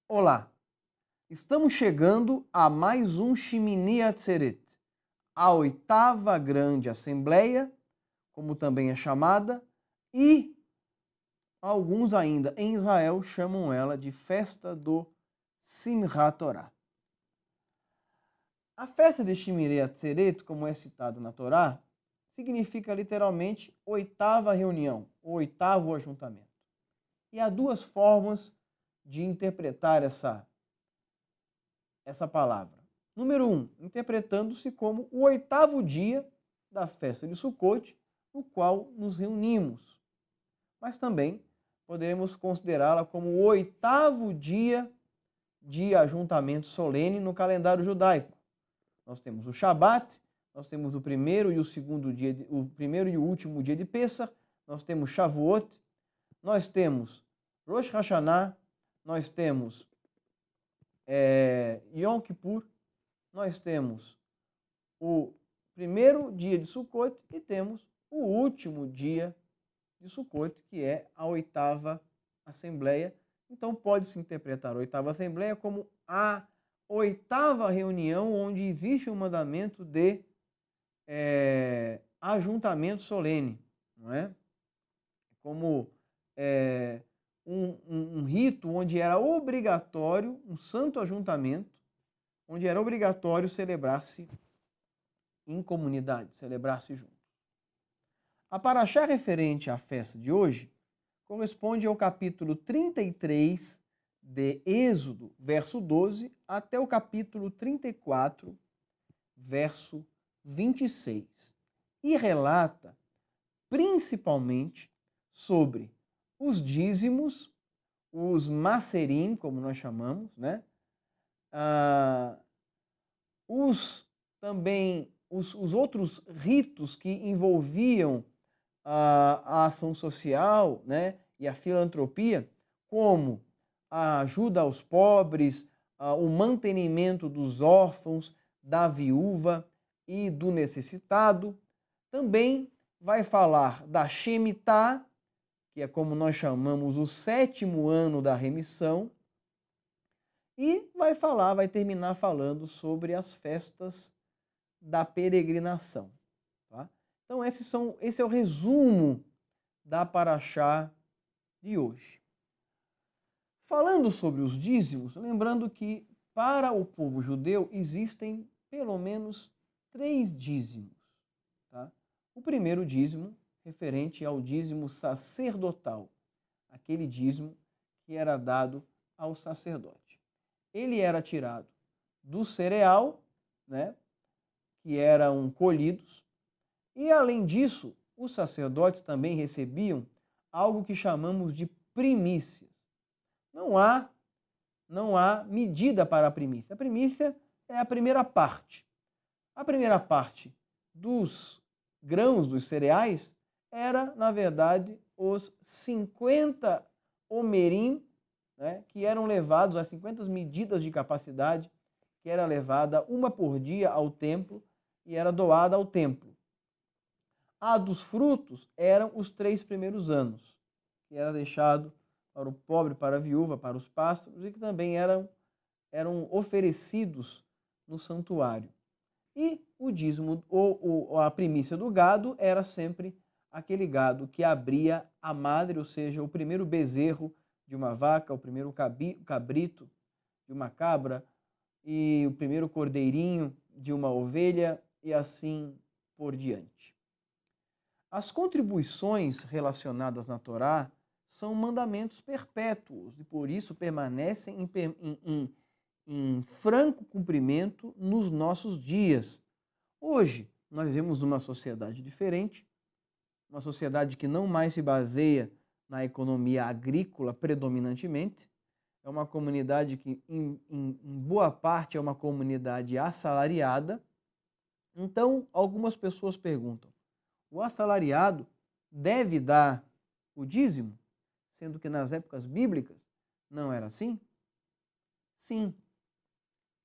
Olá, estamos chegando a mais um Shemini Atzeret, a oitava grande assembleia, como também é chamada, e alguns ainda em Israel chamam ela de festa do Simchat Torah. A festa de Shemini Atzeret, como é citado na Torá, significa literalmente oitava reunião, o oitavo ajuntamento. E há duas formas de interpretar essa palavra. Número 1, interpretando-se como o oitavo dia da festa de Sukkot, no qual nos reunimos. Mas também poderemos considerá-la como o oitavo dia de ajuntamento solene no calendário judaico. Nós temos o Shabat, nós temos o primeiro e o segundo dia, o primeiro e o último dia de Pesach, nós temos Shavuot, nós temos Rosh Hashanah, nós temos Yom Kippur, nós temos o primeiro dia de Sukkot e temos o último dia de Sukkot, que é a oitava assembleia. Então pode-se interpretar a oitava assembleia como a oitava reunião onde existe o mandamento de ajuntamento solene, não é? Como um rito onde era obrigatório, um santo ajuntamento, onde era obrigatório celebrar-se em comunidade, celebrar-se junto. A paraxá referente à festa de hoje corresponde ao capítulo 33 de Êxodo, verso 12, até o capítulo 34, verso 26, e relata principalmente sobre os dízimos, os maserim, como nós chamamos, né? Os outros ritos que envolviam a ação social, né, e a filantropia, como a ajuda aos pobres, o mantenimento dos órfãos, da viúva e do necessitado. Também vai falar da Shemitah, que é como nós chamamos o sétimo ano da remissão, e vai terminar falando sobre as festas da peregrinação. Tá? Então esse é o resumo da paraxá de hoje. Falando sobre os dízimos, lembrando que para o povo judeu existem pelo menos 3 dízimos. Tá? O primeiro dízimo, referente ao dízimo sacerdotal, aquele dízimo que era dado ao sacerdote. Ele era tirado do cereal, né, que eram colhidos, e além disso, os sacerdotes também recebiam algo que chamamos de primícias. Não há medida para a primícia. A primícia é a primeira parte. A primeira parte dos grãos, dos cereais, era, na verdade, os 50 omerim, né, que eram levados, as 50 medidas de capacidade, que era levada uma por dia ao templo e era doada ao templo. A dos frutos eram os 3 primeiros anos, que era deixado para o pobre, para a viúva, para os pássaros, e que também eram oferecidos no santuário. E o dízimo, ou a primícia do gado, era sempre aquele gado que abria a madre, ou seja, o primeiro bezerro de uma vaca, o primeiro cabrito de uma cabra, e o primeiro cordeirinho de uma ovelha, e assim por diante. As contribuições relacionadas na Torá são mandamentos perpétuos e por isso permanecem em franco cumprimento nos nossos dias. Hoje, nós vivemos numa sociedade diferente, uma sociedade que não mais se baseia na economia agrícola predominantemente, é uma comunidade que, em boa parte, é uma comunidade assalariada. Então, algumas pessoas perguntam, o assalariado deve dar o dízimo, sendo que nas épocas bíblicas não era assim? Sim,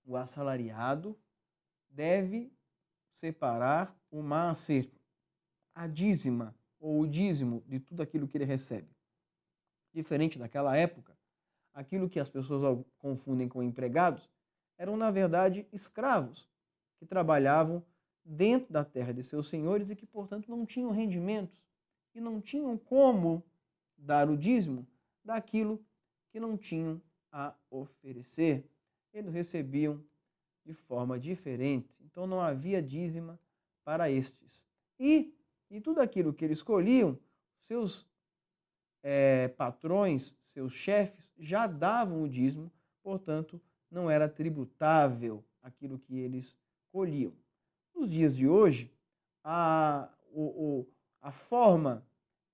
o assalariado deve separar o maaser, a dízima ou o dízimo de tudo aquilo que ele recebe. Diferente daquela época, aquilo que as pessoas confundem com empregados, eram, na verdade, escravos que trabalhavam dentro da terra de seus senhores e que, portanto, não tinham rendimentos e não tinham como dar o dízimo daquilo que não tinham a oferecer. Eles recebiam de forma diferente, então não havia dízima para estes. E tudo aquilo que eles escolhiam, seus patrões, seus chefes, já davam o dízimo, portanto, não era tributável aquilo que eles colhiam. Nos dias de hoje, a forma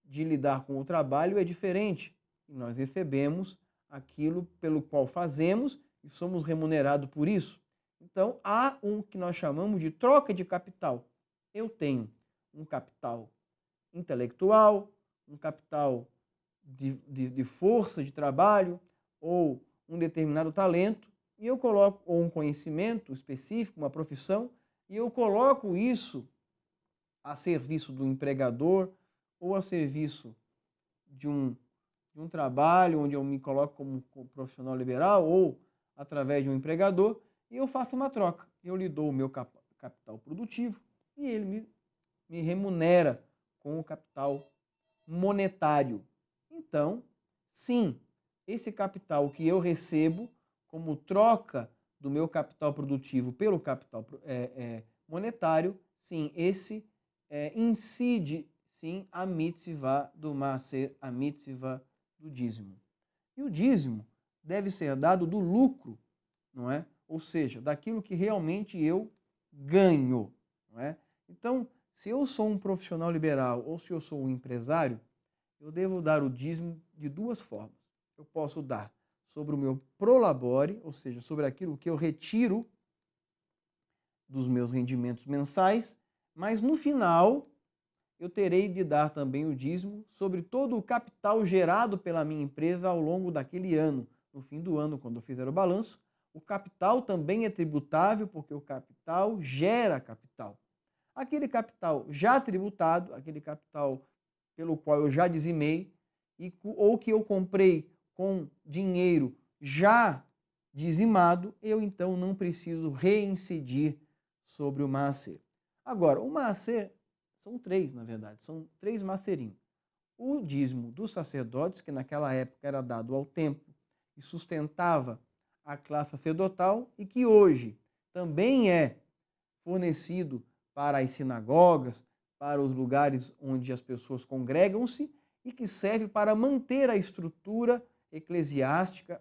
de lidar com o trabalho é diferente. E nós recebemos aquilo pelo qual fazemos e somos remunerados por isso. Então, há um que nós chamamos de troca de capital. Eu tenho um capital intelectual, um capital de força de trabalho ou um determinado talento, e eu coloco, ou um conhecimento específico, uma profissão, e eu coloco isso a serviço do empregador ou a serviço de um trabalho onde eu me coloco como profissional liberal ou através de um empregador, e eu faço uma troca. Eu lhe dou o meu capital produtivo e ele me remunera com o capital monetário. Então, sim, esse capital que eu recebo como troca do meu capital produtivo pelo capital monetário, sim, esse incide, sim, a mitzvah do maaser, a mitzvah do dízimo. E o dízimo deve ser dado do lucro, não é? Ou seja, daquilo que realmente eu ganho, não é? Então, se eu sou um profissional liberal ou se eu sou um empresário, eu devo dar o dízimo de duas formas. Eu posso dar sobre o meu prolabore, ou seja, sobre aquilo que eu retiro dos meus rendimentos mensais, mas no final eu terei de dar também o dízimo sobre todo o capital gerado pela minha empresa ao longo daquele ano. No fim do ano, quando eu fizer o balanço, o capital também é tributável, porque o capital gera capital. Aquele capital já tributado, aquele capital pelo qual eu já dizimei, ou que eu comprei com dinheiro já dizimado, eu então não preciso reincidir sobre o maaser. Agora, o maaser são três, na verdade, são três maaserinhos. O dízimo dos sacerdotes, que naquela época era dado ao templo e sustentava a classe sacerdotal, e que hoje também é fornecido para as sinagogas, para os lugares onde as pessoas congregam-se, e que serve para manter a estrutura eclesiástica,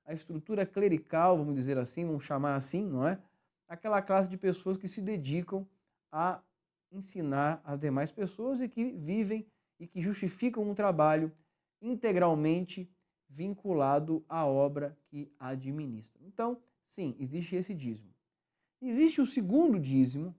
a estrutura clerical, vamos dizer assim, vamos chamar assim, não é? Aquela classe de pessoas que se dedicam a ensinar as demais pessoas e que vivem e que justificam um trabalho integralmente vinculado à obra que administra. Então, sim, existe esse dízimo. Existe o segundo dízimo,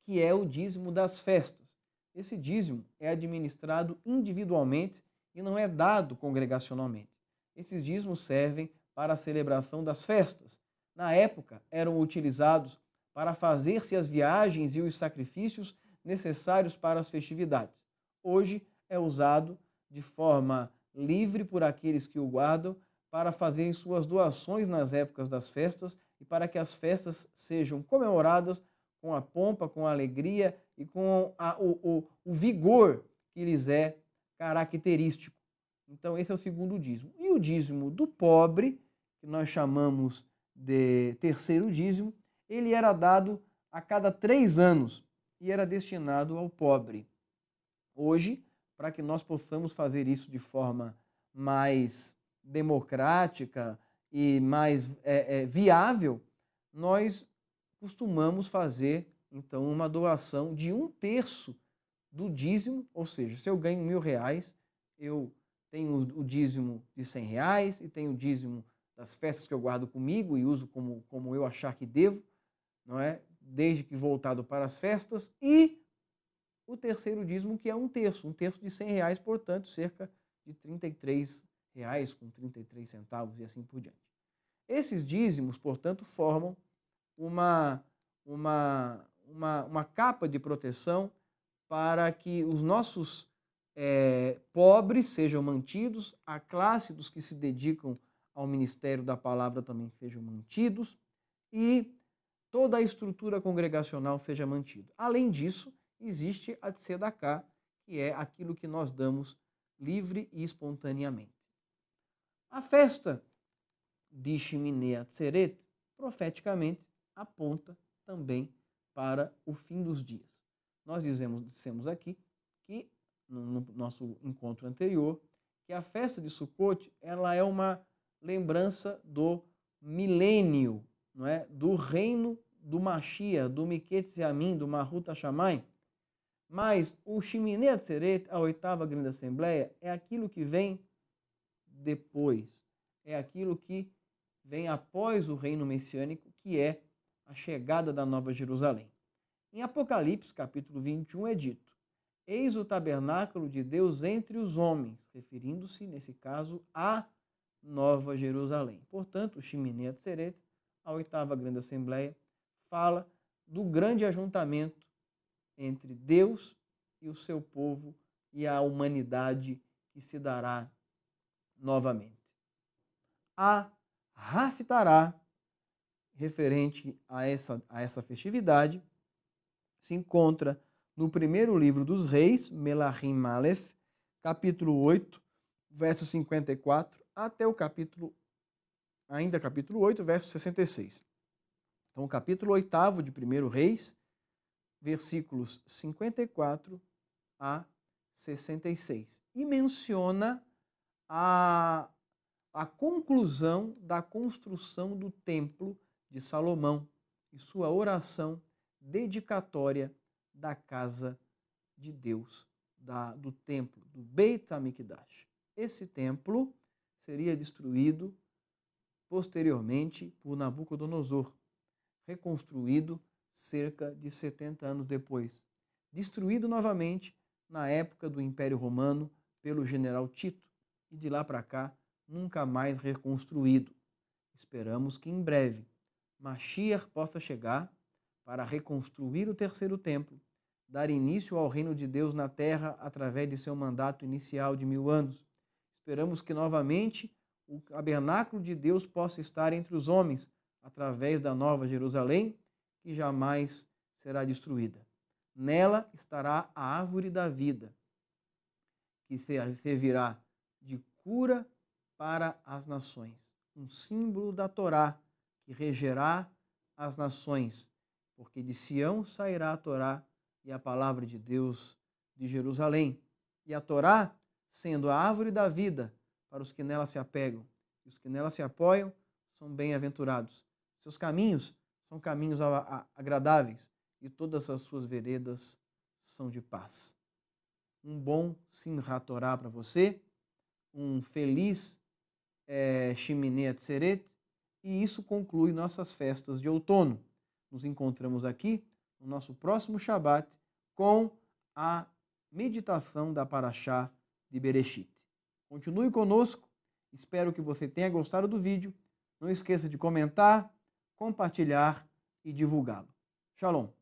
que é o dízimo das festas. Esse dízimo é administrado individualmente e não é dado congregacionalmente. Esses dízimos servem para a celebração das festas. Na época, eram utilizados para fazer-se as viagens e os sacrifícios necessários para as festividades. Hoje é usado de forma livre por aqueles que o guardam para fazerem suas doações nas épocas das festas e para que as festas sejam comemoradas com a pompa, com a alegria e com o vigor que lhes é característico. Então, esse é o segundo dízimo. E o dízimo do pobre, que nós chamamos de terceiro dízimo, ele era dado a cada 3 anos e era destinado ao pobre. Hoje, para que nós possamos fazer isso de forma mais democrática e mais viável, nós costumamos fazer, então, uma doação de 1/3 do dízimo, ou seja, se eu ganho R$ 1.000, eu tenho o dízimo de R$ 100 e tenho o dízimo das festas que eu guardo comigo e uso como eu achar que devo, não é? Desde que voltado para as festas, e o terceiro dízimo, que é 1/3 de R$ 100, portanto, cerca de R$ 33 com 33 centavos e assim por diante. Esses dízimos, portanto, formam uma capa de proteção para que os nossos pobres sejam mantidos, a classe dos que se dedicam ao ministério da palavra também sejam mantidos e toda a estrutura congregacional seja mantida. Além disso, existe a tzedakah, que é aquilo que nós damos livre e espontaneamente. A festa de Shemini Atzeret, profeticamente, aponta também para o fim dos dias. Nós dissemos aqui que, no nosso encontro anterior, que a festa de Sukkot ela é uma lembrança do milênio, não é? Do reino do Mashiach, do Miketz Yamin, do Mahut Hashamayim. Mas o Shemini Atzeret, a oitava grande assembleia, é aquilo que vem depois, é aquilo que vem após o reino messiânico, que é a chegada da Nova Jerusalém. Em Apocalipse, capítulo 21, é dito: eis o tabernáculo de Deus entre os homens, referindo-se, nesse caso, à Nova Jerusalém. Portanto, o Shemini Atzeret, a oitava grande assembleia, fala do grande ajuntamento entre Deus e o seu povo e a humanidade que se dará novamente. A Haftarah, referente a essa festividade, se encontra no primeiro livro dos Reis, Melachim Aleph, capítulo 8, verso 54, até o capítulo 8, verso 66. Então, o capítulo 8 de 1 Reis, versículos 54 a 66. E menciona a conclusão da construção do templo de Salomão e sua oração dedicatória da casa de Deus, do templo, do Beit HaMikdash. Esse templo seria destruído posteriormente por Nabucodonosor, reconstruído cerca de 70 anos depois, destruído novamente na época do Império Romano pelo general Tito, e de lá para cá nunca mais reconstruído. Esperamos que em breve Mashiach possa chegar para reconstruir o terceiro templo, dar início ao reino de Deus na terra através de seu mandato inicial de 1000 anos. Esperamos que novamente o tabernáculo de Deus possa estar entre os homens através da Nova Jerusalém, que jamais será destruída. Nela estará a árvore da vida, que servirá de cura para as nações, um símbolo da Torá, que regerá as nações, porque de Sião sairá a Torá e a palavra de Deus de Jerusalém. E a Torá, sendo a árvore da vida para os que nela se apegam, e os que nela se apoiam são bem-aventurados. Seus caminhos são caminhos agradáveis, e todas as suas veredas são de paz. Um bom Simchat Torá para você, um feliz Shemini Atzeret, e isso conclui nossas festas de outono. Nos encontramos aqui no nosso próximo Shabat com a meditação da Parashá de Bereshit. Continue conosco, espero que você tenha gostado do vídeo. Não esqueça de comentar, compartilhar e divulgá-lo. Shalom!